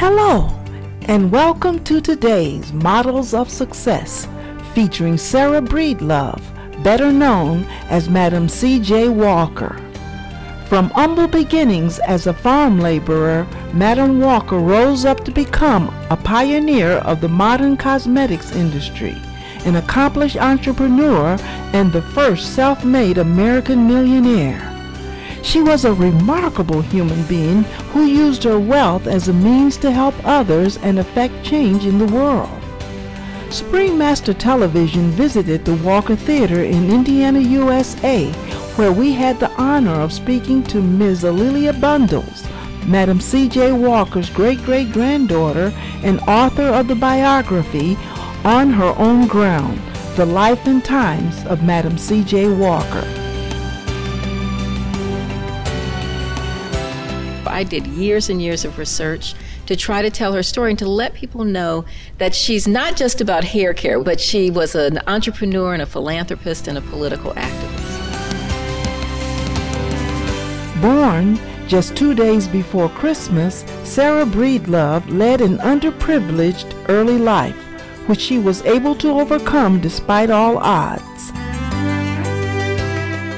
Hello, and welcome to today's Models of Success, featuring Sarah Breedlove, better known as Madam C.J. Walker. From humble beginnings as a farm laborer, Madam Walker rose up to become a pioneer of the modern cosmetics industry, an accomplished entrepreneur, and the first self-made American millionaire. She was a remarkable human being who used her wealth as a means to help others and affect change in the world. Supreme Master Television visited the Walker Theater in Indiana, USA, where we had the honor of speaking to Ms. Lelia Bundles, Madam C.J. Walker's great-great-granddaughter and author of the biography, On Her Own Ground, The Life and Times of Madam C.J. Walker. I did years and years of research to try to tell her story and to let people know that she's not just about hair care, but she was an entrepreneur and a philanthropist and a political activist. Born just 2 days before Christmas, Sarah Breedlove led an underprivileged early life, which she was able to overcome despite all odds.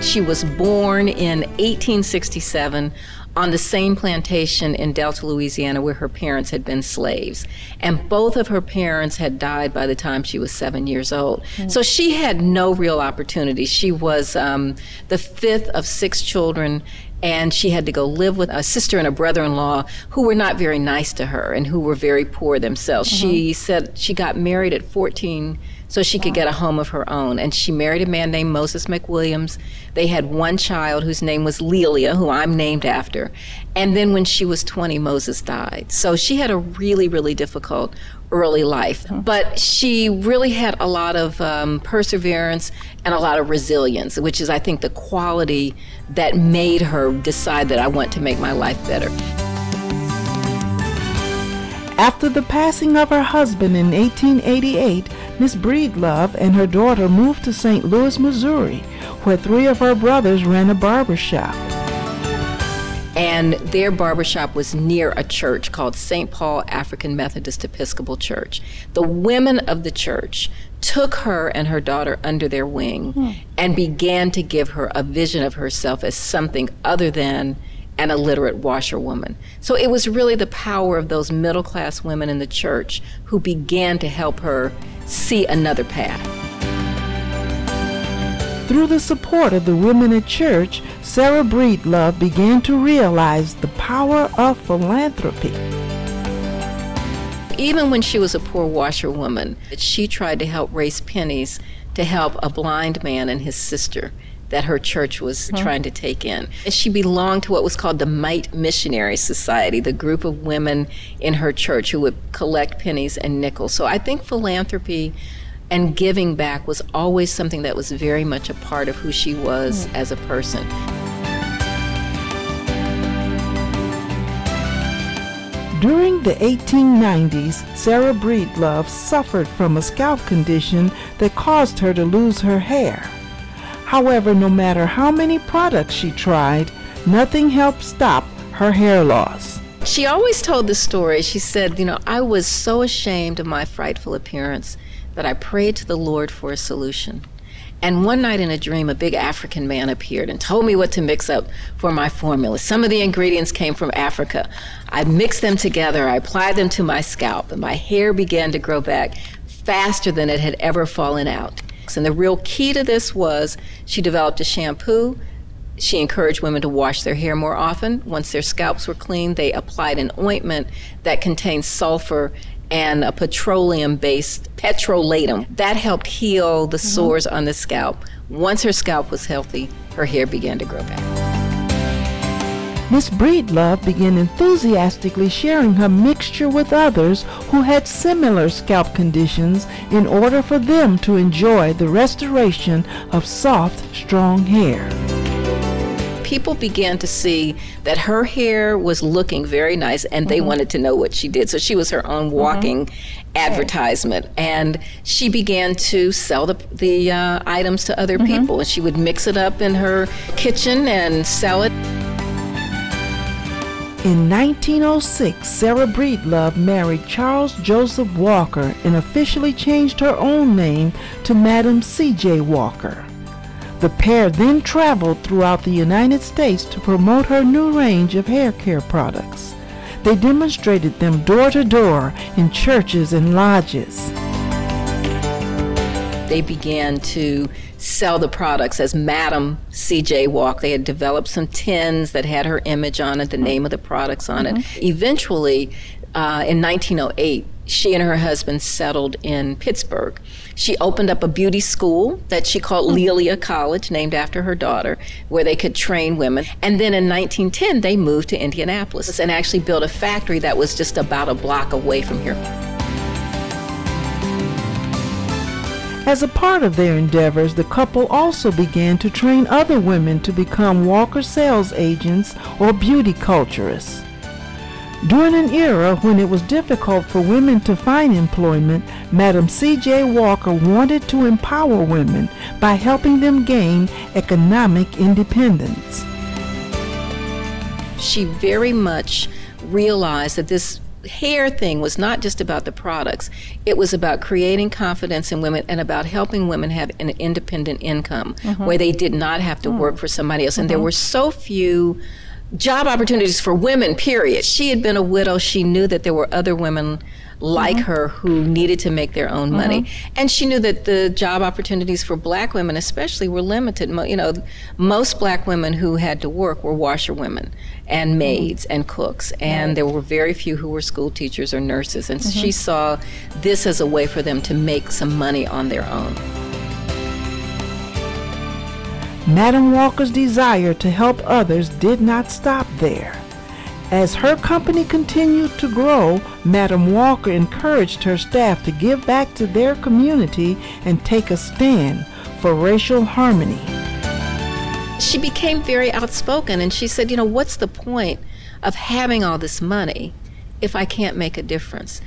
She was born in 1867 on the same plantation in Delta, Louisiana, where her parents had been slaves. And both of her parents had died by the time she was 7 years old. So she had no real opportunity. She was the fifth of 6 children, and she had to go live with a sister and a brother-in-law who were not very nice to her and who were very poor themselves. She said she got married at 14 so she could get a home of her own. And she married a man named Moses McWilliams. They had one child whose name was Lelia, who I'm named after. And then when she was 20, Moses died. So she had a really, really difficult early life. But she really had a lot of perseverance and a lot of resilience, which is, I think, the quality that made her decide that I want to make my life better. After the passing of her husband in 1888, Miss Breedlove and her daughter moved to St. Louis, Missouri, where 3 of her brothers ran a barbershop. And their barbershop was near a church called St. Paul African Methodist Episcopal Church. The women of the church took her and her daughter under their wing and began to give her a vision of herself as something other than an illiterate washerwoman. So it was really the power of those middle-class women in the church who began to help her see another path. Through the support of the women at church, Sarah Breedlove began to realize the power of philanthropy. Even when she was a poor washerwoman, she tried to help raise pennies to help a blind man and his sister that her church was trying to take in. And she belonged to what was called the Mite Missionary Society, the group of women in her church who would collect pennies and nickels. So I think philanthropy and giving back was always something that was very much a part of who she was as a person. During the 1890s, Sarah Breedlove suffered from a scalp condition that caused her to lose her hair. However, no matter how many products she tried, nothing helped stop her hair loss. She always told this story. She said, I was so ashamed of my frightful appearance that I prayed to the Lord for a solution. And one night in a dream, a big African man appeared and told me what to mix up for my formula. Some of the ingredients came from Africa. I mixed them together, I applied them to my scalp, and my hair began to grow back faster than it had ever fallen out. And the real key to this was she developed a shampoo. She encouraged women to wash their hair more often. Once their scalps were clean, they applied an ointment that contained sulfur and a petroleum-based petrolatum. That helped heal the sores on the scalp. Once her scalp was healthy, her hair began to grow back. Miss Breedlove began enthusiastically sharing her mixture with others who had similar scalp conditions in order for them to enjoy the restoration of soft, strong hair. People began to see that her hair was looking very nice, and they wanted to know what she did. So she was her own walking advertisement. And she began to sell the items to other people. And she would mix it up in her kitchen and sell it. In 1906, Sarah Breedlove married Charles Joseph Walker and officially changed her own name to Madam C.J. Walker. The pair then traveled throughout the United States to promote her new range of hair care products. They demonstrated them door to door in churches and lodges. They began to sell the products as Madam C.J. Walker. They had developed some tins that had her image on it, the name of the products on it. Eventually, in 1908, she and her husband settled in Pittsburgh. She opened up a beauty school that she called Lelia College, named after her daughter, where they could train women. And then in 1910, they moved to Indianapolis and actually built a factory that was just about a block away from here. As a part of their endeavors, the couple also began to train other women to become Walker sales agents or beauty culturists. During an era when it was difficult for women to find employment, Madam C.J. Walker wanted to empower women by helping them gain economic independence. She very much realized that this hair thing was not just about the products. It was about creating confidence in women and about helping women have an independent income where they did not have to work for somebody else. And there were so few job opportunities for women, period. She had been a widow. She knew that there were other women like her who needed to make their own money. And she knew that the job opportunities for black women especially were limited. You know, most black women who had to work were washerwomen and maids and cooks. And there were very few who were school teachers or nurses. And she saw this as a way for them to make some money on their own. Madam Walker's desire to help others did not stop there. As her company continued to grow, Madam Walker encouraged her staff to give back to their community and take a stand for racial harmony. She became very outspoken, and she said, you know, what's the point of having all this money if I can't make a difference?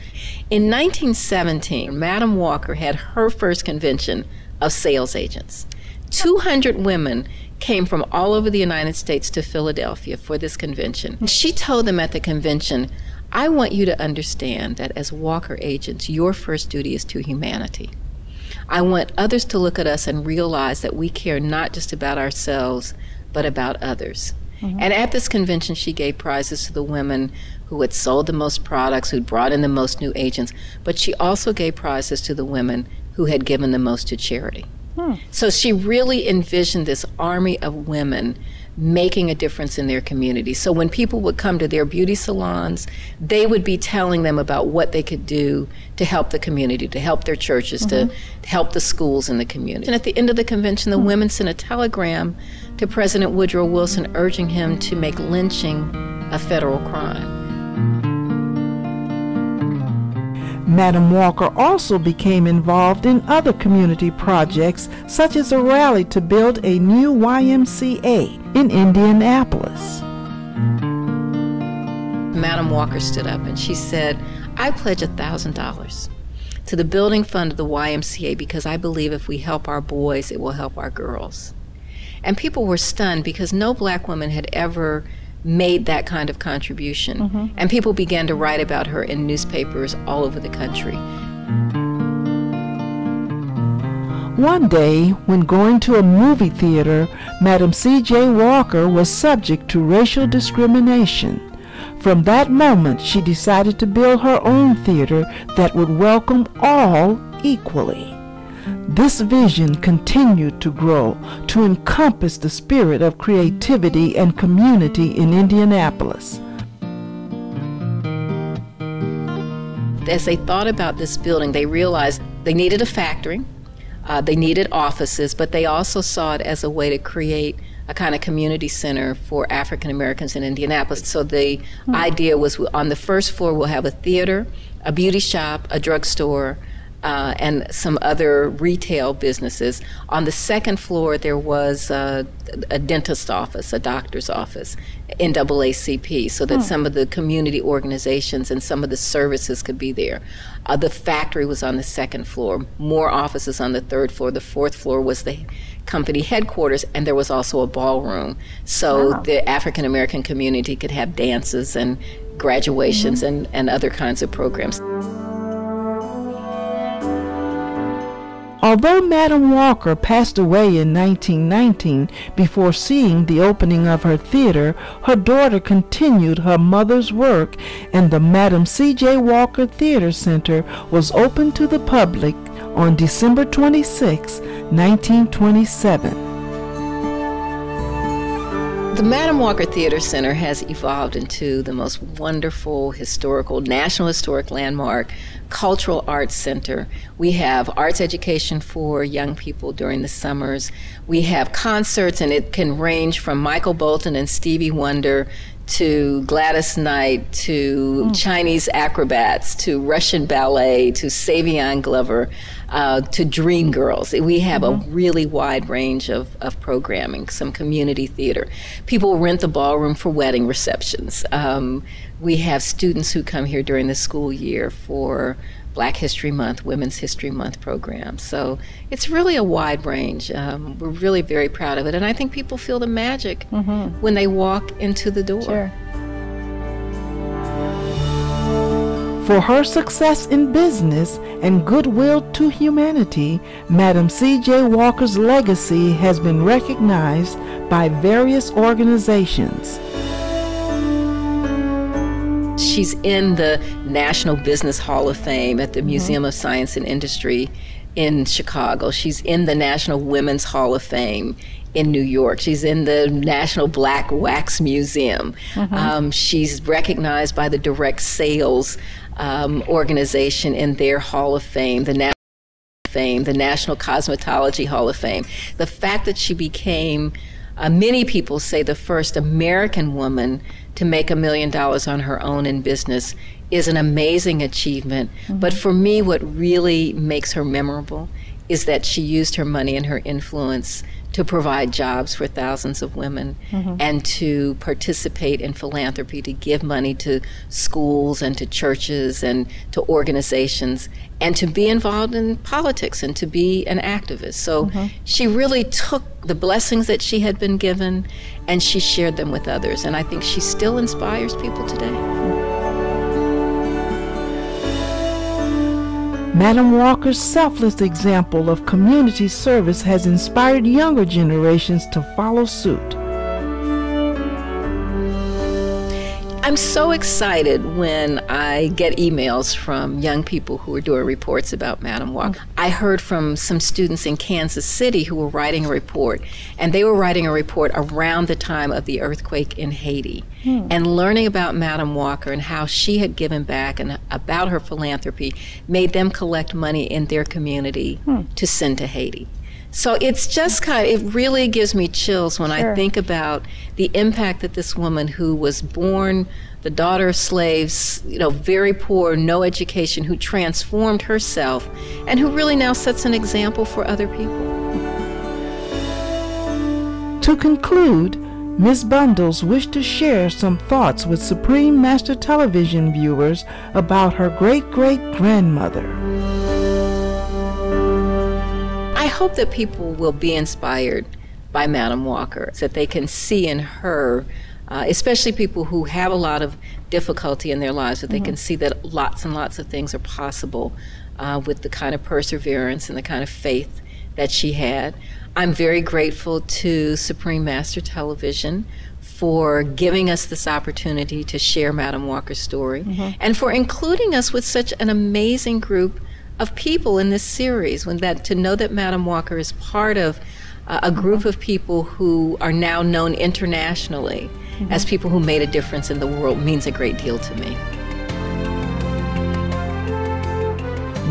In 1917, Madam Walker had her first convention of sales agents. 200 women came from all over the United States to Philadelphia for this convention. She told them at the convention, I want you to understand that as Walker agents, your first duty is to humanity. I want others to look at us and realize that we care not just about ourselves, but about others. And at this convention, she gave prizes to the women who had sold the most products, who'd brought in the most new agents, but she also gave prizes to the women who had given the most to charity. So she really envisioned this army of women making a difference in their community. So when people would come to their beauty salons, they would be telling them about what they could do to help the community, to help their churches, to help the schools in the community. And at the end of the convention, the women sent a telegram to President Woodrow Wilson urging him to make lynching a federal crime. Madam Walker also became involved in other community projects, such as a rally to build a new YMCA in Indianapolis. Madam Walker stood up and she said, I pledge $1,000 to the building fund of the YMCA because I believe if we help our boys, it will help our girls. And people were stunned because no black woman had ever made that kind of contribution. And people began to write about her in newspapers all over the country. One day, when going to a movie theater, Madam C.J. Walker was subject to racial discrimination. From that moment, she decided to build her own theater that would welcome all equally. This vision continued to grow to encompass the spirit of creativity and community in Indianapolis. As they thought about this building, they realized they needed a factory, they needed offices, but they also saw it as a way to create a kind of community center for African Americans in Indianapolis. So the idea was on the first floor we'll have a theater, a beauty shop, a drugstore, and some other retail businesses. On the second floor, there was a dentist's office, a doctor's office, NAACP, so that some of the community organizations and some of the services could be there. The factory was on the second floor, more offices on the third floor. The fourth floor was the company headquarters, and there was also a ballroom. So the African American community could have dances and graduations and other kinds of programs. Although Madam Walker passed away in 1919 before seeing the opening of her theater, her daughter continued her mother's work, and the Madam C.J. Walker Theater Center was opened to the public on December 26, 1927. The Madam Walker Theater Center has evolved into the most wonderful National Historic Landmark, cultural arts center. We have arts education for young people during the summers. We have concerts, and it can range from Michael Bolton and Stevie Wonder to Gladys Knight, to Chinese acrobats, to Russian ballet, to Savion Glover, to Dream Girls. We have a really wide range of programming, some community theater. People rent the ballroom for wedding receptions. We have students who come here during the school year for Black History Month, Women's History Month programs. So it's really a wide range. We're really very proud of it, and I think people feel the magic when they walk into the door. Sure. For her success in business and goodwill to humanity, Madam C.J. Walker's legacy has been recognized by various organizations. She's in the National Business Hall of Fame at the Museum of Science and Industry in Chicago. She's in the National Women's Hall of Fame in New York. She's in the National Black Wax Museum. She's recognized by the Direct Sales organization in their Hall of Fame, the National Cosmetology Hall of Fame. The fact that she became, many people say, the first American woman to make $1 million on her own in business is an amazing achievement. But for me, what really makes her memorable is that she used her money and her influence to provide jobs for thousands of women and to participate in philanthropy, to give money to schools and to churches and to organizations, and to be involved in politics and to be an activist. So she really took the blessings that she had been given and she shared them with others. And I think she still inspires people today. Madam Walker's selfless example of community service has inspired younger generations to follow suit. I'm so excited when I get emails from young people who are doing reports about Madam Walker. I heard from some students in Kansas City who were writing a report, and they were writing a report around the time of the earthquake in Haiti. And learning about Madam Walker and how she had given back and about her philanthropy made them collect money in their community to send to Haiti. So it's just it really gives me chills when I think about the impact that this woman, who was born the daughter of slaves, very poor, no education, who transformed herself and who really now sets an example for other people. To conclude, Ms. Bundles wished to share some thoughts with Supreme Master Television viewers about her great-great-grandmother. I hope that people will be inspired by Madam Walker, that they can see in her, especially people who have a lot of difficulty in their lives, that they can see that lots and lots of things are possible with the kind of perseverance and the kind of faith that she had. I'm very grateful to Supreme Master Television for giving us this opportunity to share Madam Walker's story and for including us with such an amazing group of people in this series, to know that Madam Walker is part of a group of people who are now known internationally as people who made a difference in the world means a great deal to me.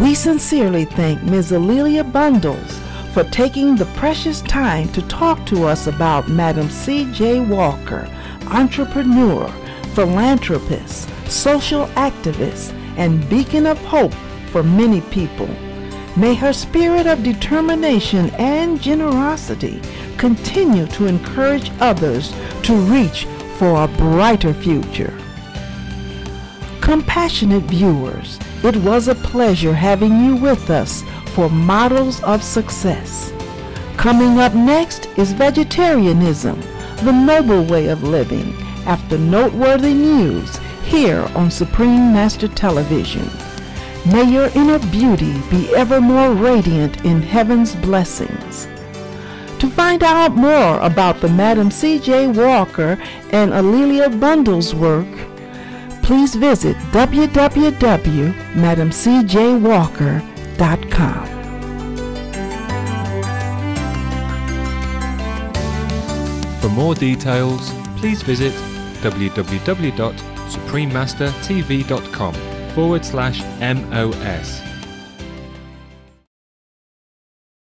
We sincerely thank Ms. Lelia Bundles for taking the precious time to talk to us about Madam C.J. Walker, entrepreneur, philanthropist, social activist, and beacon of hope for many people. May her spirit of determination and generosity continue to encourage others to reach for a brighter future. Compassionate viewers, it was a pleasure having you with us for Models of Success. Coming up next is vegetarianism, the noble way of living, after noteworthy news here on Supreme Master Television. May your inner beauty be ever more radiant in heaven's blessings. To find out more about the Madam C.J. Walker and Lelia Bundles' work, please visit www.madamcjwalker.com. For more details, please visit www.suprememastertv.com/MOS.